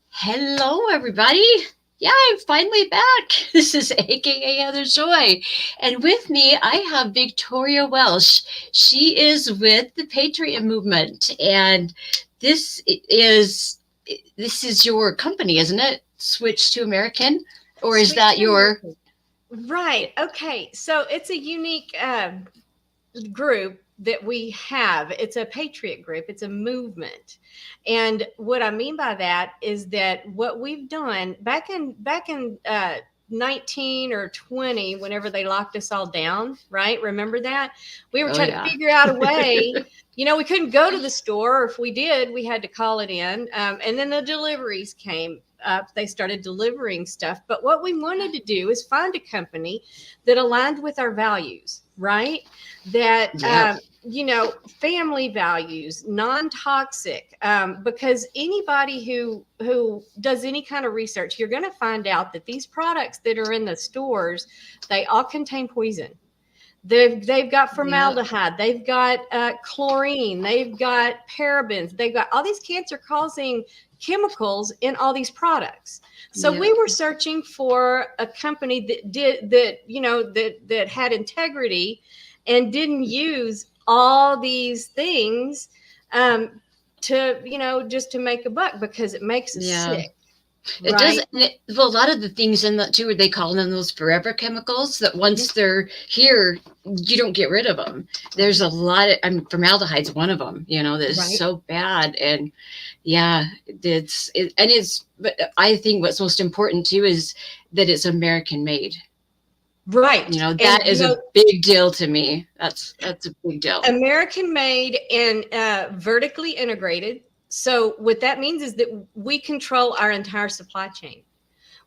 Hello, everybody. Yeah, I'm finally back. This is AKA Heather Joy. And with me, I have Victoria Welsh. She is with the Patriot Movement. And this is this is your company, isn't it? Switch2American? Or is that your... Switch2American. Right. Okay. So it's a unique group that we have. It's a patriot group. It's a movement. And what I mean by that is that what we've done back in 19 or 20, whenever they locked us all down, right? Remember that? We were Oh, trying to yeah. figure out a way. We couldn't go to the store, or if we did, we had to call it in. And then the deliveries came up. They started delivering stuff. But what we wanted to do is find a company that aligned with our values, right? That, Yeah. family values, non-toxic, because anybody who does any kind of research, you're going to find out that these products that are in the stores, they all contain poison. They've got formaldehyde, they've got chlorine, they've got parabens, they've got all these cancer causing chemicals in all these products. So we were searching for a company that had integrity and didn't use all these things just to make a buck, because it makes us sick. It Right? does. Well, a lot of the things in that too, they call them those forever chemicals that once they're here, you don't get rid of them. There's a lot of, formaldehyde's one of them, that's Right. so bad. And yeah, but I think what's most important too is that it's American made. Right. That is a big deal to me. That's a big deal. American made and vertically integrated. So what that means is that we control our entire supply chain.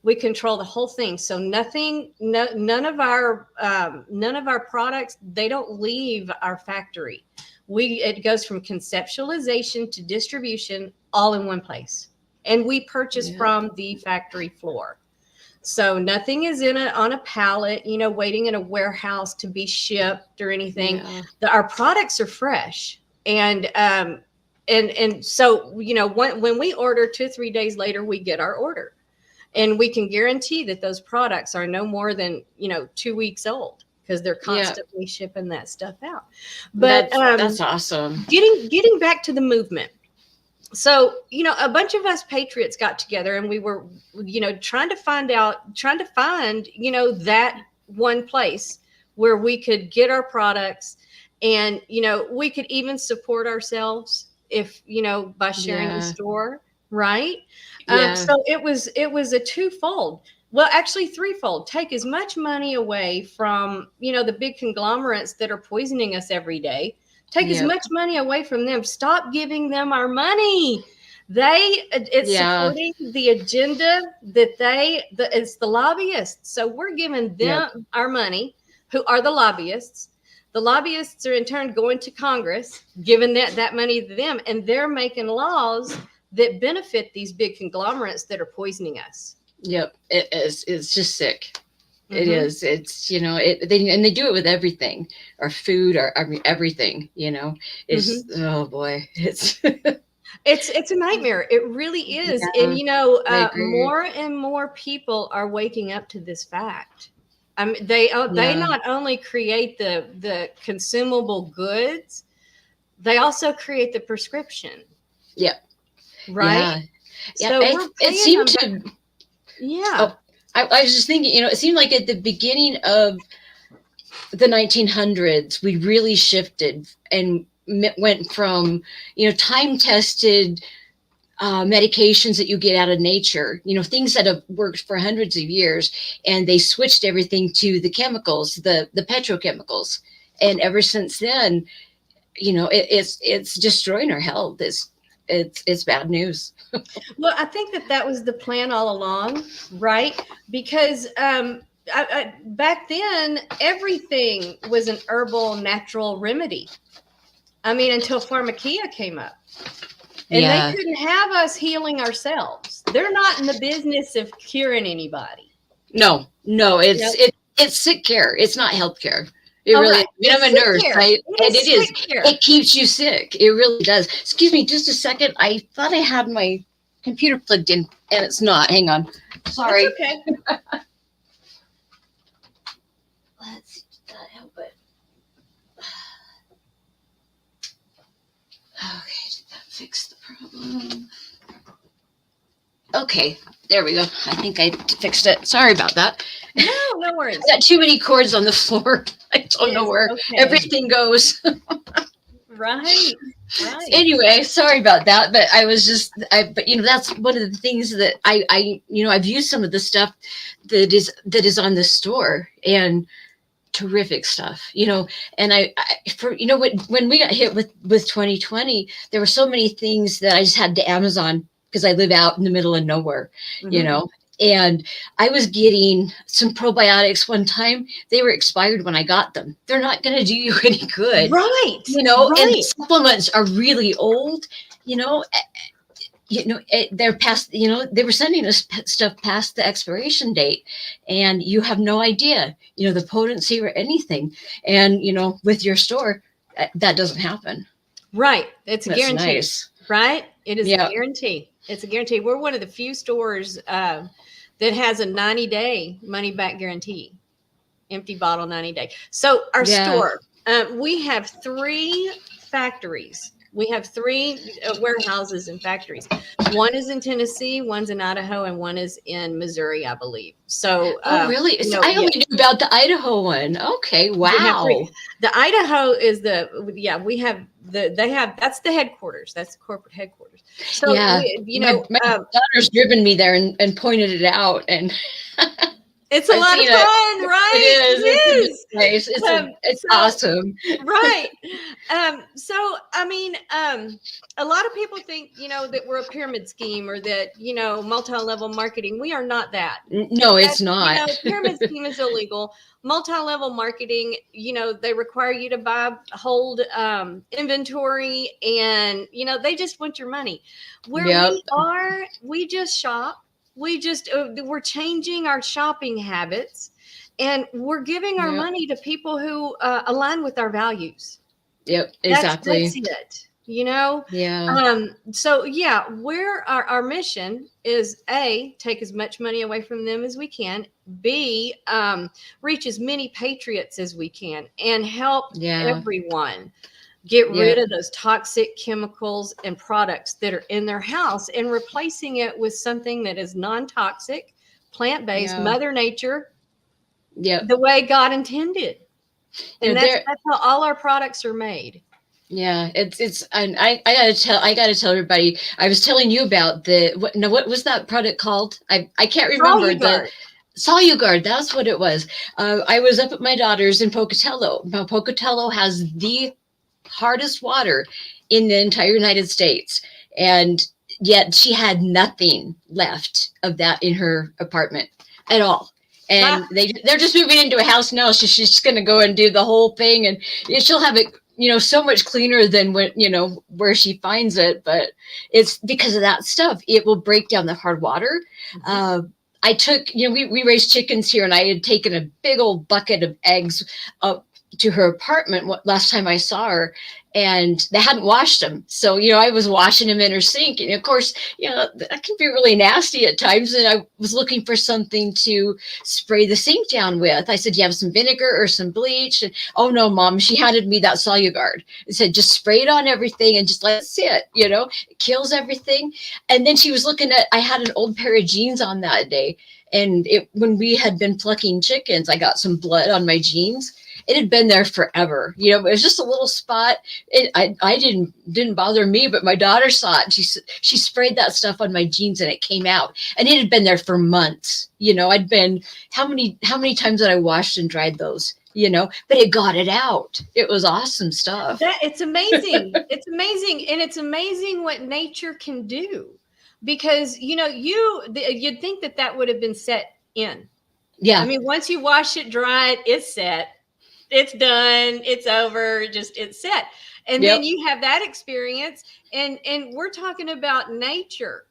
We control the whole thing. So none of our products, they don't leave our factory. It goes from conceptualization to distribution all in one place, and we purchase from the factory floor. So nothing is on a pallet, waiting in a warehouse to be shipped or anything. Our products are fresh, and so when we order, 2 or 3 days later, we get our order, and we can guarantee that those products are no more than 2 weeks old, because they're constantly shipping that stuff out. But that's awesome. Getting back to the movement. So, a bunch of us patriots got together, and we were, trying to find, that one place where we could get our products, and, we could even support ourselves if, by sharing the store. Right. So it was a twofold. Well, actually threefold. Take as much money away from, the big conglomerates that are poisoning us every day. Take as much money away from them. Stop giving them our money. It's supporting the agenda that it's the lobbyists. So we're giving them our money, who are the lobbyists. The lobbyists are in turn going to Congress, giving that money to them, and they're making laws that benefit these big conglomerates that are poisoning us. Yep, it is. It's just sick. It is. It's, they do it with everything, or food, or everything, it's, oh boy, it's a nightmare. It really is. And, more and more people are waking up to this fact. They not only create the consumable goods, they also create the prescription. Yep. Right. Yeah. So it seemed to. Yeah. Oh, I was just thinking, it seemed like at the beginning of the 1900s, we really shifted and went from, time-tested medications that you get out of nature, things that have worked for hundreds of years, and they switched everything to the chemicals, the petrochemicals. And ever since then, it's destroying our health. It's bad news. Well, I think that was the plan all along, right? Because back then, everything was an herbal, natural remedy. Until pharmacia came up. And they couldn't have us healing ourselves. They're not in the business of curing anybody. No, it's sick care. It's not health care. It really is. I'm a nurse, right? And it is. It keeps you sick. It really does. Excuse me just a second. I thought I had my computer plugged in and it's not. Hang on. Sorry. That's okay. Let's see. Did that help it? Okay. Did that fix the problem? Okay. There we go. I think I fixed it. Sorry about that. No worries. I got too many cords on the floor. I don't know where everything goes. Right. Anyway, sorry about that, but but that's one of the things that I've used some of the stuff that is on the store, and terrific stuff, and when we got hit with 2020, there were so many things that I just had to Amazon because I live out in the middle of nowhere, and I was getting some probiotics one time. They were expired when I got them. They're not going to do you any good. Right. And the supplements are really old, they're past, they were sending us stuff past the expiration date, and you have no idea, the potency or anything. And, with your store, that doesn't happen. Right. It's a guarantee. Nice. Right. It is a guarantee. It's a guarantee. We're one of the few stores that has a 90-day money back guarantee, empty bottle 90 day. So our store, we have 3 factories. We have 3 warehouses and factories. One is in Tennessee, one's in Idaho, and one is in Missouri, I believe. So, oh, really? I only knew about the Idaho one. Okay, wow. The Idaho is that's the headquarters. That's the corporate headquarters. So, my daughter's driven me there and pointed it out, and it's a lot of fun, right? It is. Nice. It's awesome. Right. So, I mean, a lot of people think, that we're a pyramid scheme or that, multi-level marketing. We are not that. No, it's not. Pyramid scheme is illegal. Multi-level marketing, they require you to hold inventory, and, they just want your money. Where we just shop. We're changing our shopping habits, and we're giving our money to people who align with our values. Yep, exactly. That's it, Yeah. So our mission is A, take as much money away from them as we can. B, reach as many patriots as we can and help everyone get rid of those toxic chemicals and products that are in their house and replacing it with something that is non-toxic, plant-based, Mother Nature, the way God intended. And that's how all our products are made. Yeah, and I gotta tell everybody. I was telling you about what was that product called? I can't remember. Soluguard, that's what it was. I was up at my daughter's in Pocatello. Now, Pocatello has the hardest water in the entire United States, and yet she had nothing left of that in her apartment at all. And they're just moving into a house now, so she's just going to go and do the whole thing, and she'll have it so much cleaner than when where she finds it. But it's because of that stuff. It will break down the hard water. I took we raised chickens here, and I had taken a big old bucket of eggs up to her apartment last time I saw her, and they hadn't washed them. So, I was washing them in her sink, and of course, that can be really nasty at times. And I was looking for something to spray the sink down with. I said, "Do you have some vinegar or some bleach?" And, "Oh no, Mom," she handed me that Soluguard. It said, "Just spray it on everything and just let it sit, it kills everything." And then she was looking I had an old pair of jeans on that day. And when we had been plucking chickens, I got some blood on my jeans. It had been there forever. It was just a little spot. I didn't bother me, but my daughter saw it. She sprayed that stuff on my jeans, and it came out. And it had been there for months. I'd been how many times had I washed and dried those? But it got it out. It was awesome stuff. It's amazing. It's amazing, and it's amazing what nature can do. Because you'd think that would have been set in. Yeah. I mean, once you wash it, dry it, it's set. It's done. It's over. It's set. And then you have that experience, and we're talking about nature.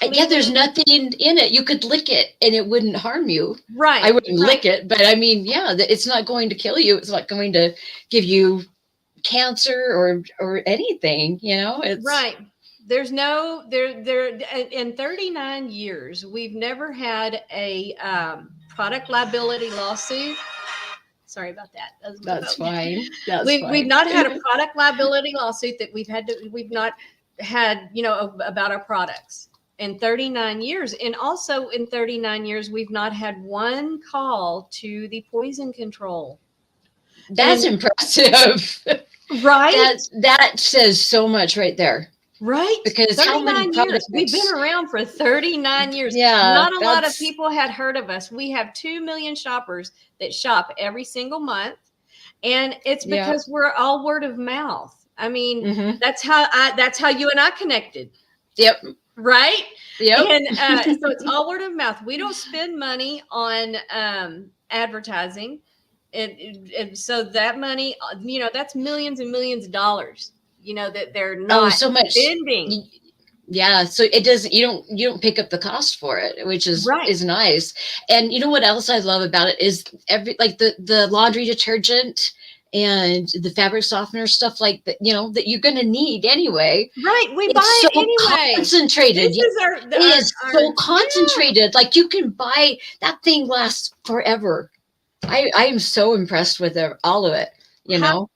Yeah, there's nothing in it. You could lick it and it wouldn't harm you. Right. I wouldn't lick it, but I mean, it's not going to kill you. It's not going to give you cancer or anything, It's right. There's no there in 39 years we've never had a product liability lawsuit. Sorry about that. That's fine. That's we've fine. not had a product liability lawsuit that we've not had, about our products in 39 years. And also in 39 years, we've not had one call to the poison control. That's impressive. Right? That says so much right there. Right. Because 39 years. We've been around for 39 years. Yeah. Not a lot of people had heard of us. We have 2 million shoppers that shop every single month. And it's because we're all word of mouth. I mean, that's how you and I connected. Yep. Right. Yep. And so it's all word of mouth. We don't spend money on advertising. And so that money, that's millions and millions of dollars, that they're not so much spending. Yeah. So it doesn't, you don't pick up the cost for it, which is nice. And you know what else I love about it is the laundry detergent and the fabric softener, stuff like that, that you're going to need anyway. Right. We buy it anyway. Concentrated. It is so concentrated. Like you can buy, that thing lasts forever. I am so impressed with all of it,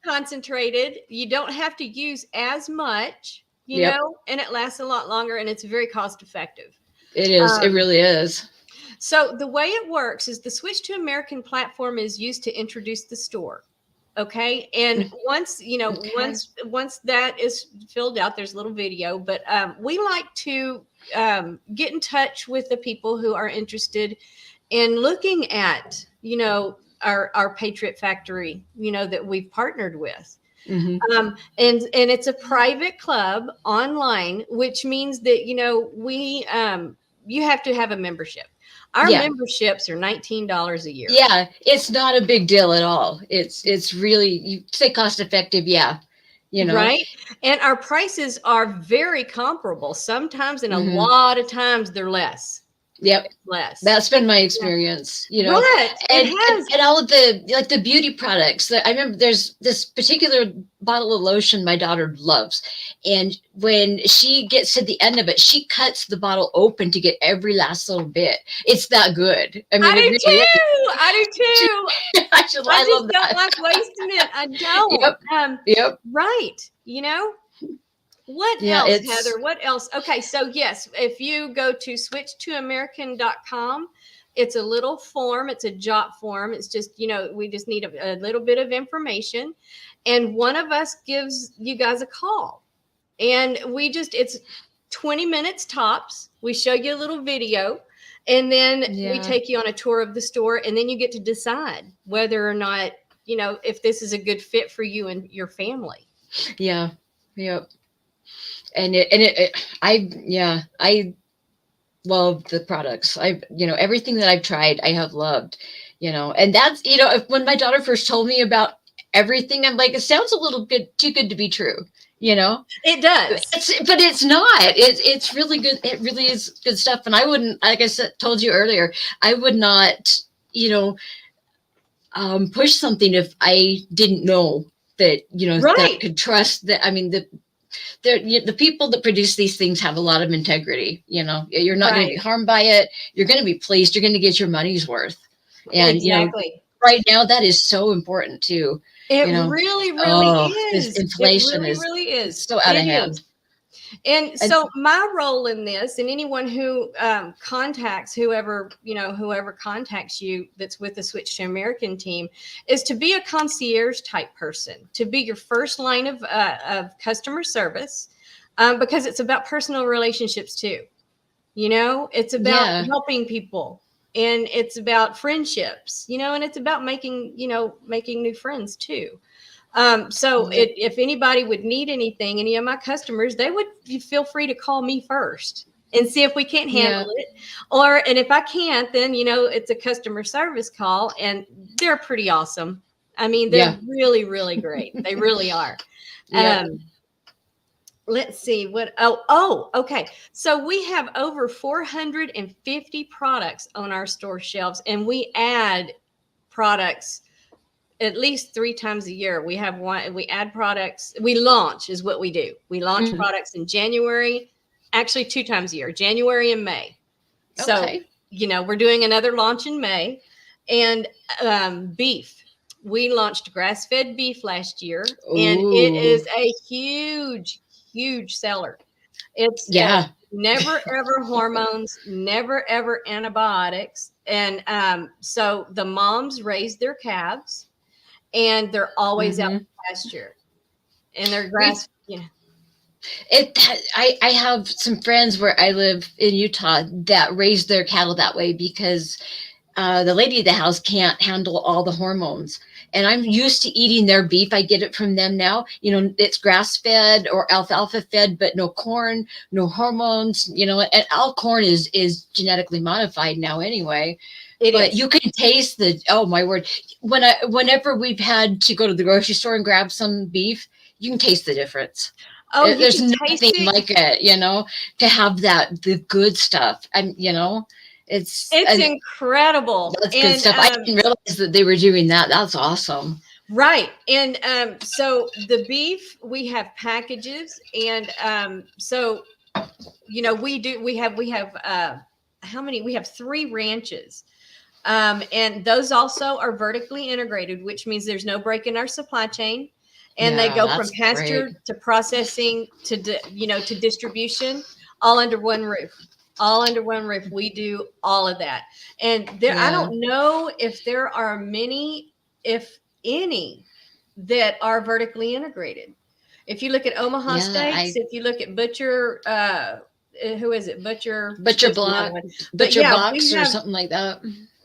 concentrated. You don't have to use as much, and it lasts a lot longer, and it's very cost effective. It is. It really is. So the way it works is the Switch2American platform is used to introduce the store. Okay. And once that is filled out, there's a little video, but we like to get in touch with the people who are interested in looking at, our Patriot Factory, that we've partnered with. Mm-hmm. And it's a private club online, which means that, you have to have a membership. Our memberships are $19 a year. Yeah, it's not a big deal at all. It's really, you say cost effective, right. And our prices are very comparable. Sometimes, and a lot of times, they're less. Yep. Less. That's been my experience, Right. And all of the beauty products. I remember there's this particular bottle of lotion my daughter loves. And when she gets to the end of it, she cuts the bottle open to get every last little bit. It's that good. I mean, I do too. I just love that. don't like wasting it. I don't. Yep. Right. What else, Heather? What else? Okay, so yes, if you go to Switch2American.com, it's a little form. It's a jot form. It's just, we just need a little bit of information. And one of us gives you guys a call. And it's 20 minutes tops. We show you a little video. And then we take you on a tour of the store. And then you get to decide whether or not, if this is a good fit for you and your family. Yeah. Yep. And I love the products. Everything that I've tried, I have loved, and that's, when my daughter first told me about everything, I'm like, it sounds a little bit too good to be true. It does, but it's not. It's really good. It really is good stuff. And I wouldn't, like I told you earlier, I would not, push something if I didn't know that, that I could trust that. I mean, the people that produce these things have a lot of integrity. You're not going to be harmed by it. You're going to be pleased. You're going to get your money's worth. And right now that is so important too. It really is. This inflation really is so out of hand. And so my role in this, and anyone who contacts whoever contacts you that's with the Switch2American team, is to be a concierge type person, to be your first line of customer service, because it's about personal relationships too. It's about helping people, and it's about friendships, and it's about making new friends too. So if anybody would need anything, any of my customers, they would feel free to call me first and see if we can't handle it. And if I can't, then, it's a customer service call, and they're pretty awesome. I mean, they're really, really great. They really are. Let's see what, okay. So we have over 450 products on our store shelves, and we add products at least 3 times a year. We have one, we add products, we launch is what we do. We launch products in January, actually 2 times a year, January and May. So, we're doing another launch in May. And beef. We launched grass-fed beef last year, and it is a huge, huge seller. It's never ever hormones, never ever antibiotics. And so the moms raise their calves, and they're always out in pasture, and they're grass. I have some friends where I live in Utah that raise their cattle that way because the lady of the house can't handle all the hormones. And I'm used to eating their beef. I get it from them now. It's grass fed or alfalfa fed, but no corn, no hormones, and all corn is genetically modified now anyway. But you can taste oh my word. Whenever we've had to go to the grocery store and grab some beef, you can taste the difference. Oh, there's nothing like it, to have the good stuff. It's incredible. That's good stuff. I didn't realize that they were doing that. That's awesome. Right. And so the beef, we have packages, and so we have how many? We have 3 ranches. And those also are vertically integrated, which means there's no break in our supply chain. And they go from pasture to processing to distribution, all under one roof. All under one roof. We do all of that. And I don't know if there are many, if any, that are vertically integrated. If you look at Omaha Steaks, if you look at Butcher, who is it? Butcher Box or something like that.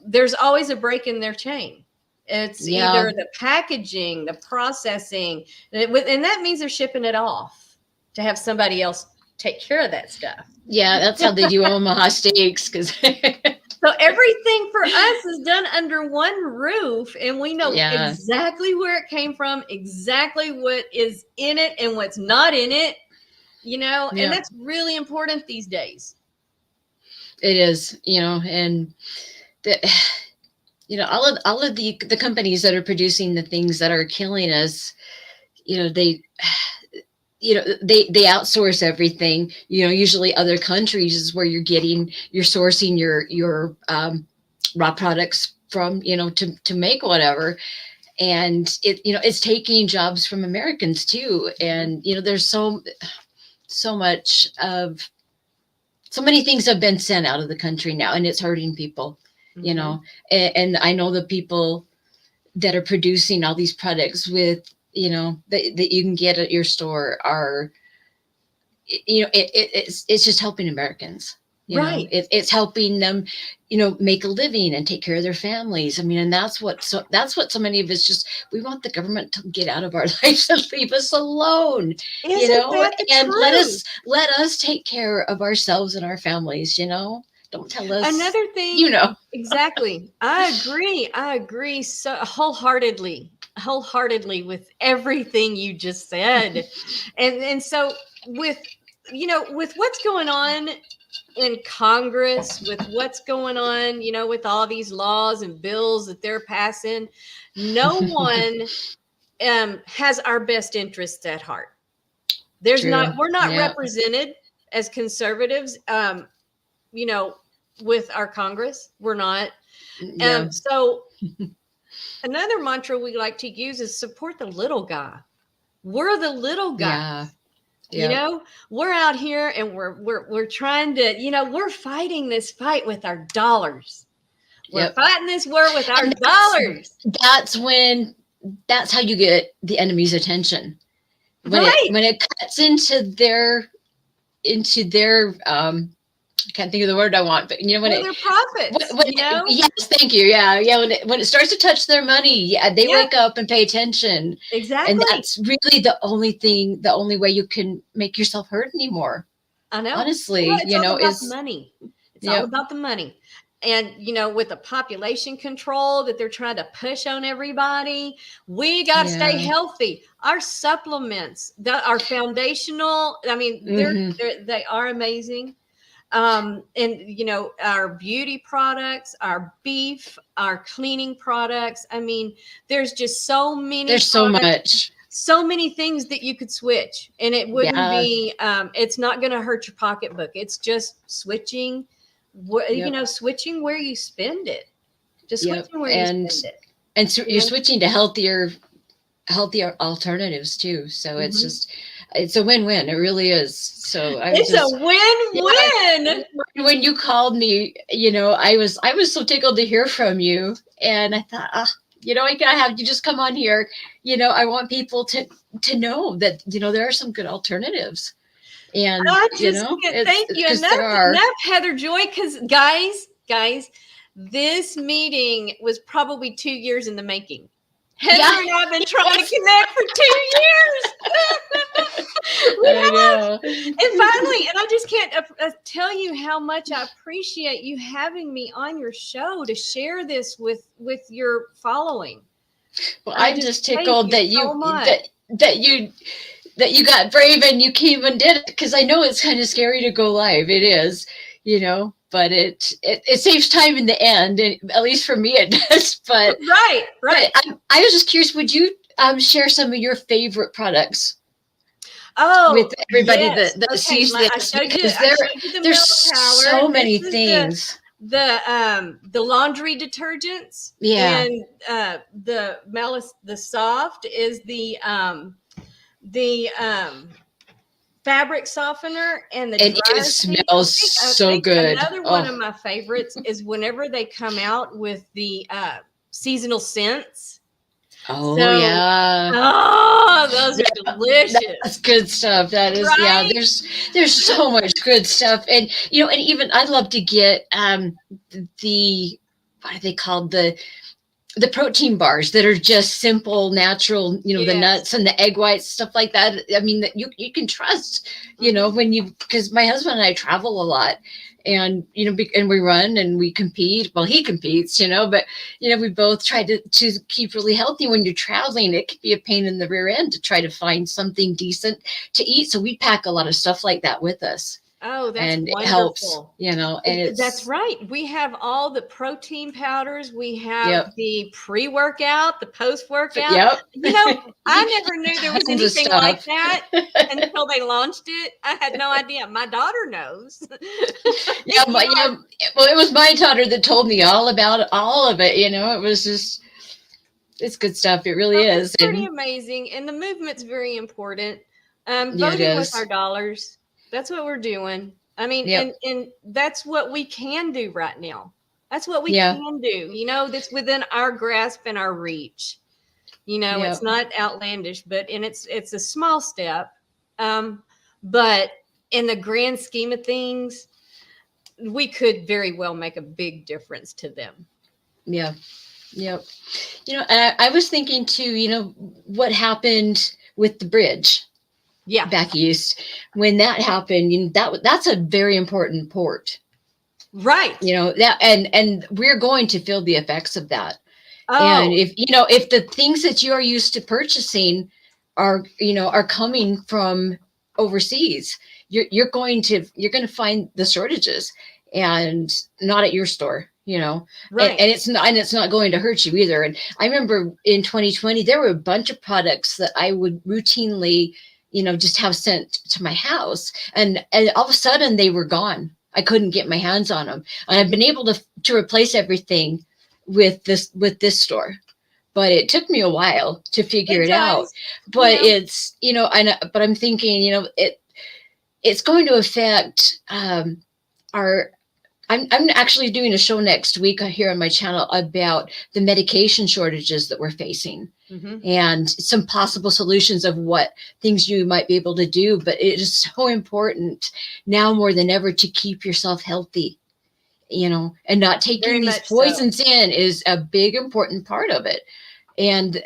There's always a break in their chain. It's either the packaging, the processing, and that means they're shipping it off to have somebody else take care of that stuff. Yeah, that's how they do Omaha Steaks. So everything for us is done under one roof, and we know exactly where it came from, exactly what is in it and what's not in it, and that's really important these days. It is, and all of the companies that are producing the things that are killing us, they outsource everything. Usually other countries is where you're sourcing your raw products from, to make whatever. And it's taking jobs from Americans too. And, there's so many things have been sent out of the country now, and it's hurting people, and I know the people that are producing all these products with, that you can get at your store are, it's just helping Americans. Right. It's helping them, make a living and take care of their families. And that's what so many of us we want the government to get out of our lives and leave us alone, and let us take care of ourselves and our families, Don't tell us. Another thing, exactly. I agree so wholeheartedly with everything you just said. And so with what's going on in Congress, with what's going on, with all these laws and bills that they're passing, no one has our best interests at heart. We're not represented as conservatives, with our Congress. We're not. So another mantra we like to use is support the little guy. We're the little guy. We're out here and we're trying to, we're fighting this fight with our dollars. We're fighting this war with our dollars. That's how you get the enemy's attention. When it cuts into their I can't think of the word I want, but their profits. Yes, thank you. Yeah. When it starts to touch their money, they wake up and pay attention. Exactly. And that's really the only way you can make yourself hurt anymore. I know. Honestly, it's all about the money. It's all about the money. And, with the population control that they're trying to push on everybody, we got to stay healthy. Our supplements that are foundational, they are amazing. And our beauty products, our beef, our cleaning products. I mean, there's just so many. There's so much. So many things that you could switch, and it wouldn't be. It's not going to hurt your pocketbook. It's just switching. Switching where you spend it. Just switching where you spend it. And so you're switching to healthier alternatives too. So it's a win-win. It really is. So it's a win-win. When you called me, I was so tickled to hear from you, and I thought, I gotta have you just come on here. I want people to know that there are some good alternatives. And I just can't thank you enough, Heather Joy, because guys, this meeting was probably 2 years in the making. Heather and I have been trying to connect for 2 years. I know. And finally, and I just can't tell you how much I appreciate you having me on your show to share this with your following. Well, I'm just tickled that you got brave and you came and did it, because I know it's kind of scary to go live. It is, but it saves time in the end, and at least for me it does. But right. But I was just curious. Would you share some of your favorite products? With everybody that sees this, because there's so many things. The laundry detergents, and the soft is the fabric softener, and it smells so good. Another one of my favorites is whenever they come out with the seasonal scents. Oh, those are delicious. That's good stuff. That is, right? There's so much good stuff. And, and even I'd love to get what are they called? The protein bars that are just simple, natural, the nuts and the egg whites, stuff like that. I mean, that you can trust, because my husband and I travel a lot, and, and we run and we compete. Well, he competes, but, we both try to keep really healthy. When you're traveling, it can be a pain in the rear end to try to find something decent to eat. So we pack a lot of stuff like that with us. Oh, that's and wonderful. It helps, and that's right. We have all the protein powders. We have the pre-workout, the post-workout. Yep. I never knew there was anything like that until they launched it. I had no idea. My daughter knows. Well, it was my daughter that told me all about all of it. It was just, it's good stuff. It really is. It's pretty amazing. And the movement's very important. Voting with our dollars. That's what we're doing. I mean, and that's what we can do right now. That's what we can do. That's within our grasp and our reach. It's not outlandish, but it's a small step. But in the grand scheme of things, we could very well make a big difference to them. Yeah. Yep. And I was thinking too, what happened with the bridge. Back east, when that happened, that's a very important port, right? That, and we're going to feel the effects of that. And if the things that you are used to purchasing are coming from overseas, you're going to find the shortages, and not at your store. Right. And it's not going to hurt you either. And I remember in 2020 there were a bunch of products that I would routinely just have sent to my house, and all of a sudden they were gone. I couldn't get my hands on them, and I've been able to replace everything with this store, but it took me a while to figure it out. But it's but I'm thinking it's going to affect our. I'm actually doing a show next week here on my channel about the medication shortages that we're facing, and some possible solutions of what things you might be able to do. But it is so important now more than ever to keep yourself healthy, and not taking these poisons in is a big important part of it. And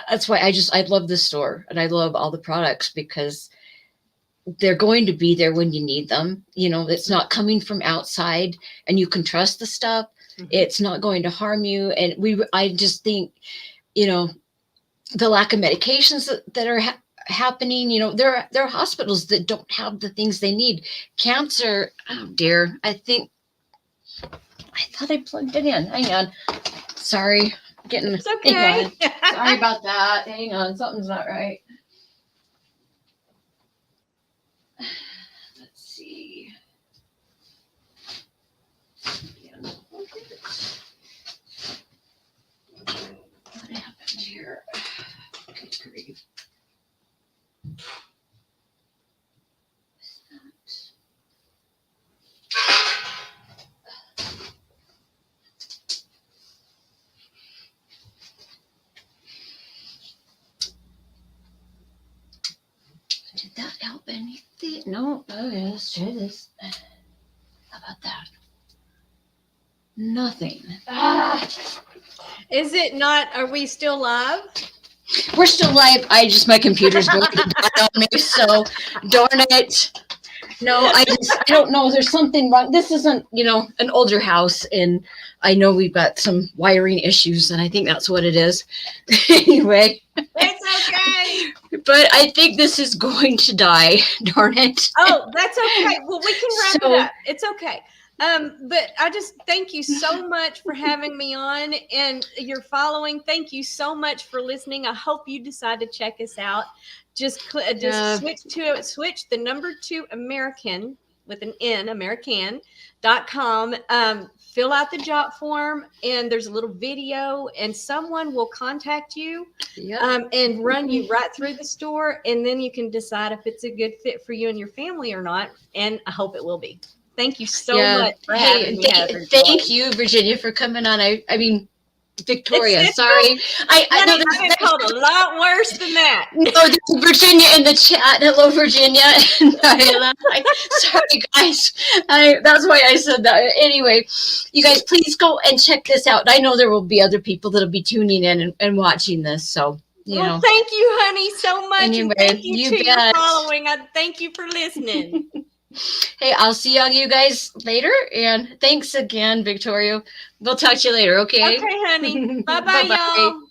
that's why I love this store, and I love all the products, because they're going to be there when you need them. It's not coming from outside, and you can trust the stuff. It's not going to harm you. And I just think, the lack of medications that are happening. You know, there are hospitals that don't have the things they need. Cancer, oh dear, I thought I plugged it in. Hang on. Sorry. It's okay. Sorry about that. Hang on. Something's not right. Let's see. What happened here? Good grief. Did that help anything? No. Okay, let's try this. How about that? Nothing. Is it not? Are we still live? We're still live. My computer's going to die on me, so darn it. No, I don't know. There's something wrong. This isn't, an older house, and I know we've got some wiring issues, and I think that's what it is. Anyway. It's okay. But I think this is going to die. Darn it. Oh, that's okay. Well, we can wrap it up. It's okay. But I just thank you so much for having me on and your following. Thank you so much for listening. I hope you decide to check us out. Just switch the number 2 American with an N, American.com. Fill out the job form, and there's a little video, and someone will contact you and run you right through the store, and then you can decide if it's a good fit for you and your family or not, and I hope it will be. Thank you so much for having me. Thank you, Virginia, for coming on. I mean, Victoria, sorry. I know I've been called a lot worse than that. No, there's Virginia in the chat. Hello, Virginia. Sorry, guys. That's why I said that. Anyway, you guys, please go and check this out. I know there will be other people that'll be tuning in and watching this. So, well, thank you, honey, so much. Anyway, and thank you to your following. I thank you for listening. Hey, I'll see all you guys later. And thanks again, Victoria. We'll talk to you later, okay? Okay, honey. Bye-bye, y'all.